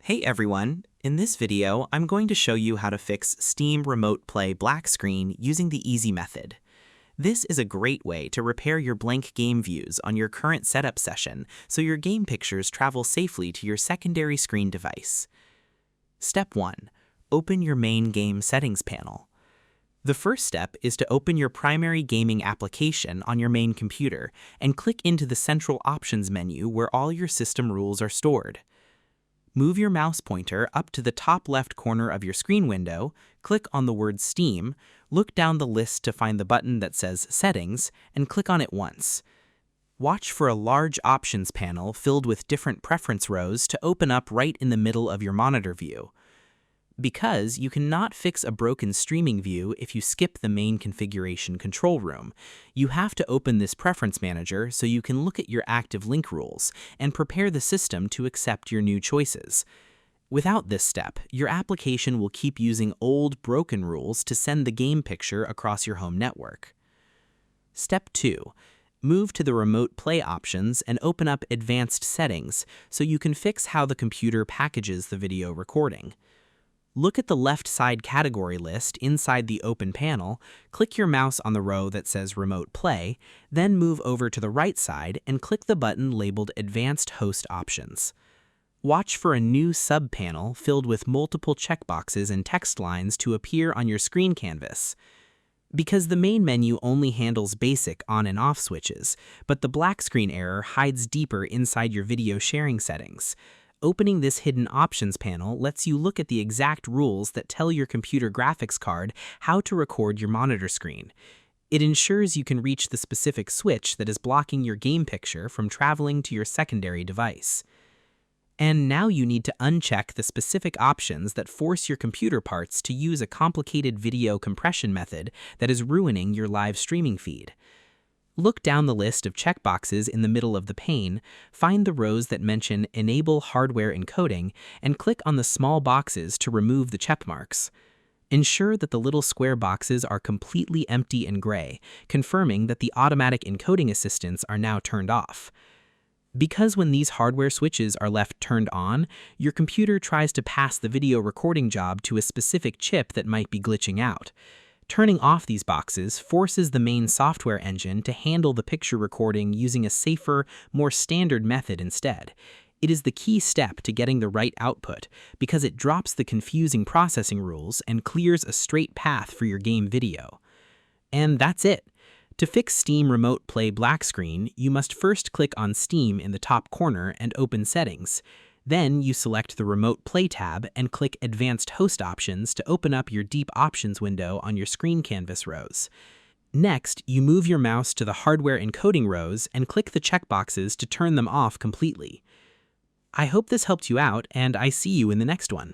Hey everyone! In this video, I'm going to show you how to fix Steam Remote Play black screen using the easy method. This is a great way to repair your blank game views on your current setup session so your game pictures travel safely to your secondary screen device. Step 1. Open your main game settings panel. The first step is to open your primary gaming application on your main computer and click into the central options menu where all your system rules are stored. Move your mouse pointer up to the top left corner of your screen window, click on the word Steam, look down the list to find the button that says Settings, and click on it once. Watch for a large options panel filled with different preference rows to open up right in the middle of your monitor view. Because you cannot fix a broken streaming view if you skip the main configuration control room, you have to open this preference manager so you can look at your active link rules and prepare the system to accept your new choices. Without this step, your application will keep using old, broken rules to send the game picture across your home network. Step 2. Move to the Remote Play options and open up Advanced Settings so you can fix how the computer packages the video recording. Look at the left side category list inside the open panel, click your mouse on the row that says Remote Play, then move over to the right side and click the button labeled Advanced Host Options. Watch for a new sub-panel filled with multiple checkboxes and text lines to appear on your screen canvas. Because the main menu only handles basic on and off switches, but the black screen error hides deeper inside your video sharing settings. Opening this hidden options panel lets you look at the exact rules that tell your computer graphics card how to record your monitor screen. It ensures you can reach the specific switch that is blocking your game picture from traveling to your secondary device. And now you need to uncheck the specific options that force your computer parts to use a complicated video compression method that is ruining your live streaming feed. Look down the list of checkboxes in the middle of the pane, find the rows that mention Enable Hardware Encoding, and click on the small boxes to remove the checkmarks. Ensure that the little square boxes are completely empty and gray, confirming that the automatic encoding assistants are now turned off. Because when these hardware switches are left turned on, your computer tries to pass the video recording job to a specific chip that might be glitching out. Turning off these boxes forces the main software engine to handle the picture recording using a safer, more standard method instead. It is the key step to getting the right output because it drops the confusing processing rules and clears a straight path for your game video. And that's it. To fix Steam Remote Play black screen, you must first click on Steam in the top corner and open Settings. Then you select the Remote Play tab and click Advanced Host Options to open up your deep options window on your screen canvas rows. Next, you move your mouse to the hardware encoding rows and click the checkboxes to turn them off completely. I hope this helped you out, and I see you in the next one.